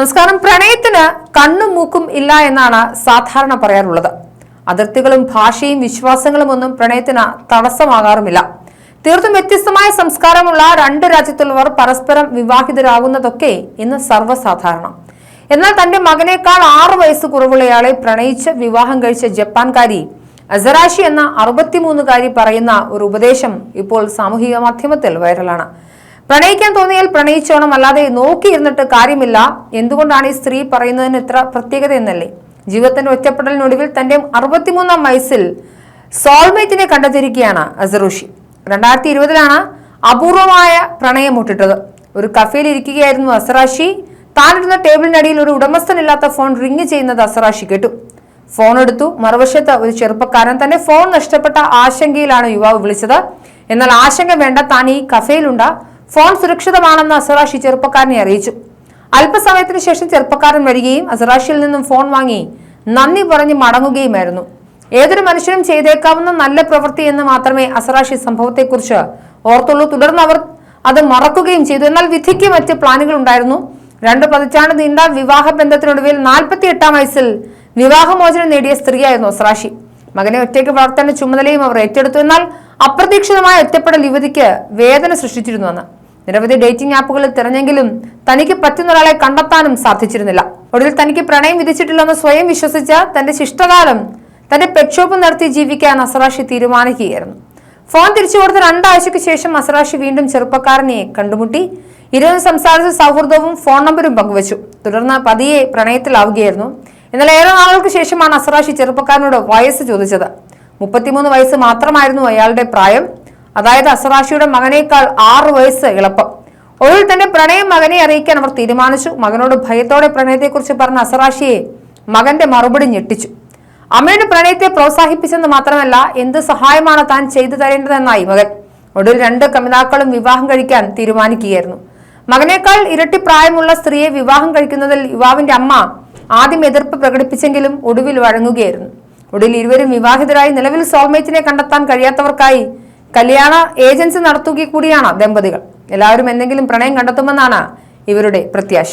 നമസ്കാരം. പ്രണയത്തിന് കണ്ണും മൂക്കും ഇല്ല എന്നാണ് സാധാരണ പറയാറുള്ളത്. അതിർത്തികളും ഭാഷയും വിശ്വാസങ്ങളും ഒന്നും പ്രണയത്തിന് തടസ്സമാകാറുമില്ല. തീർത്തും വ്യത്യസ്തമായ സംസ്കാരമുള്ള രണ്ട് രാജ്യത്തുള്ളവർ പരസ്പരം വിവാഹിതരാകുന്നതൊക്കെ ഇന്ന് സർവ്വസാധാരണം. എന്നാൽ തന്റെ മകനേക്കാൾ 6 വയസ്സ് കുറവുള്ളയാളെ പ്രണയിച്ച് വിവാഹം കഴിച്ച ജപ്പാൻകാരി അസറാഷി എന്ന 63കാരി പറയുന്ന ഒരു ഉപദേശം ഇപ്പോൾ സാമൂഹിക മാധ്യമത്തിൽ വൈറലാണ്. പ്രണയിക്കാൻ തോന്നിയാൽ പ്രണയിച്ചോണം, അല്ലാതെ നോക്കിയിരുന്നിട്ട് കാര്യമില്ല. എന്തുകൊണ്ടാണ് ഈ സ്ത്രീ പറയുന്നതിന് ഇത്ര പ്രത്യേകത എന്നല്ലേ? ജീവിതത്തിന്റെ ഒറ്റപ്പെടലിനൊടുവിൽ തന്റെ 63ാം വയസ്സിൽ സോൾമേറ്റിനെ കണ്ടെത്തിയിരിക്കുകയാണ് അസറാഷി. 2020 അപൂർവമായ പ്രണയം മുട്ടിട്ടത്. ഒരു കഫേയിൽ ഇരിക്കുകയായിരുന്നു അസറാഷി. താനിരുന്ന ടേബിളിനടിയിൽ ഒരു ഉടമസ്ഥനില്ലാത്ത ഫോൺ റിങ് ചെയ്യുന്നത് അസറാഷി കേട്ടു. ഫോൺ എടുത്തു. മറുവശത്ത് ഒരു ചെറുപ്പക്കാരൻ. തന്റെ ഫോൺ നഷ്ടപ്പെട്ട ആശങ്കയിലാണ് യുവാവ് വിളിച്ചത്. എന്നാൽ ആശങ്ക വേണ്ട, താൻ ഈ കഫേയിലുണ്ട്, ഫോൺ സുരക്ഷിതമാണെന്ന് അസറാഷി ചെറുപ്പക്കാരനെ അറിയിച്ചു. അല്പസമയത്തിന് ശേഷം ചെറുപ്പക്കാരൻ വരികയും അസറാഷിയിൽ നിന്നും ഫോൺ വാങ്ങി നന്ദി പറഞ്ഞ് മടങ്ങുകയുമായിരുന്നു. ഏതൊരു മനുഷ്യനും ചെയ്തേക്കാവുന്ന നല്ല പ്രവൃത്തി എന്ന് മാത്രമേ അസറാഷി സംഭവത്തെക്കുറിച്ച് ഓർത്തുള്ളൂ. തുടർന്ന് അവർ അത് മറക്കുകയും ചെയ്തു. എന്നാൽ വിധിക്ക് മറ്റ് പ്ലാനുകൾ ഉണ്ടായിരുന്നു. 2 പതിറ്റാണ്ട് നീണ്ട വിവാഹ ബന്ധത്തിനൊടുവിൽ 48ാം വയസ്സിൽ വിവാഹമോചനം നേടിയ സ്ത്രീയായിരുന്നു അസറാഷി. മകനെ ഒറ്റയ്ക്ക് വളർത്തേണ്ട ചുമതലയും അവർ ഏറ്റെടുത്തു. എന്നാൽ അപ്രതീക്ഷിതമായ ഒറ്റപ്പെടൽ യുവതിക്ക് വേദന സൃഷ്ടിച്ചിരുന്നുവെന്ന്. നിരവധി ഡേറ്റിംഗ് ആപ്പുകളിൽ തിരഞ്ഞെങ്കിലും തനിക്ക് പറ്റുന്ന ഒരാളെ കണ്ടെത്താനും സാധിച്ചിരുന്നില്ല. ഒടുവിൽ തനിക്ക് പ്രണയം വിധിച്ചിട്ടില്ലെന്ന് സ്വയം വിശ്വസിച്ച തന്റെ ശിഷ്ടകാലം തന്റെ പെട്ഷോപ്പ് നടത്തി ജീവിക്കാൻ അസറാഷി തീരുമാനിക്കുകയായിരുന്നു. ഫോൺ തിരിച്ചു കൊടുത്ത 2 ആഴ്ചയ്ക്ക് ശേഷം അസറാഷി വീണ്ടും ചെറുപ്പക്കാരനെ കണ്ടുമുട്ടി. ഇരുവരും സംസാരിച്ച സൗഹൃദവും ഫോൺ നമ്പരും പങ്കുവച്ചു. തുടർന്ന് പതിയെ പ്രണയത്തിലാവുകയായിരുന്നു. എന്നാൽ ഏറെ നാളുകൾക്ക് ശേഷമാണ് അസറാഷി ചെറുപ്പക്കാരനോട് വയസ്സ് ചോദിച്ചത്. 33 വയസ്സ് മാത്രമായിരുന്നു അയാളുടെ പ്രായം. അതായത് അസറാഷിയുടെ മകനേക്കാൾ 6 വയസ്സ് ഇളപ്പം. ഒടുവിൽ തന്റെ പ്രണയം മകനെ അറിയിക്കാൻ അവർ തീരുമാനിച്ചു. മകനോട് ഭയത്തോടെ പ്രണയത്തെക്കുറിച്ച് പറഞ്ഞ അസറാഷിയെ മകന്റെ മറുപടി ഞെട്ടിച്ചു. അമ്മയുടെ പ്രണയത്തെ പ്രോത്സാഹിപ്പിച്ചെന്ന് മാത്രമല്ല, എന്ത് സഹായമാണ് താൻ ചെയ്തു തരേണ്ടതെന്നായി മകൻ. ഒടുവിൽ 2 കമിതാക്കളും വിവാഹം കഴിക്കാൻ തീരുമാനിക്കുകയായിരുന്നു. മകനേക്കാൾ ഇരട്ടി പ്രായമുള്ള സ്ത്രീയെ വിവാഹം കഴിക്കുന്നതിൽ യുവാവിന്റെ അമ്മ ആദ്യം എതിർപ്പ് പ്രകടിപ്പിച്ചെങ്കിലും ഒടുവിൽ വഴങ്ങുകയായിരുന്നു. ഒടുവിൽ ഇരുവരും വിവാഹിതരായി. നിലവിൽ സോൾമേറ്റിനെ കണ്ടെത്താൻ കഴിയാത്തവർക്കായി കല്യാണ ഏജൻസി നടത്തുക കൂടിയാണ് ദമ്പതികൾ. എല്ലാവരും എന്തെങ്കിലും പ്രണയം കണ്ടെത്തുമെന്നാണ് ഇവരുടെ പ്രത്യാശ.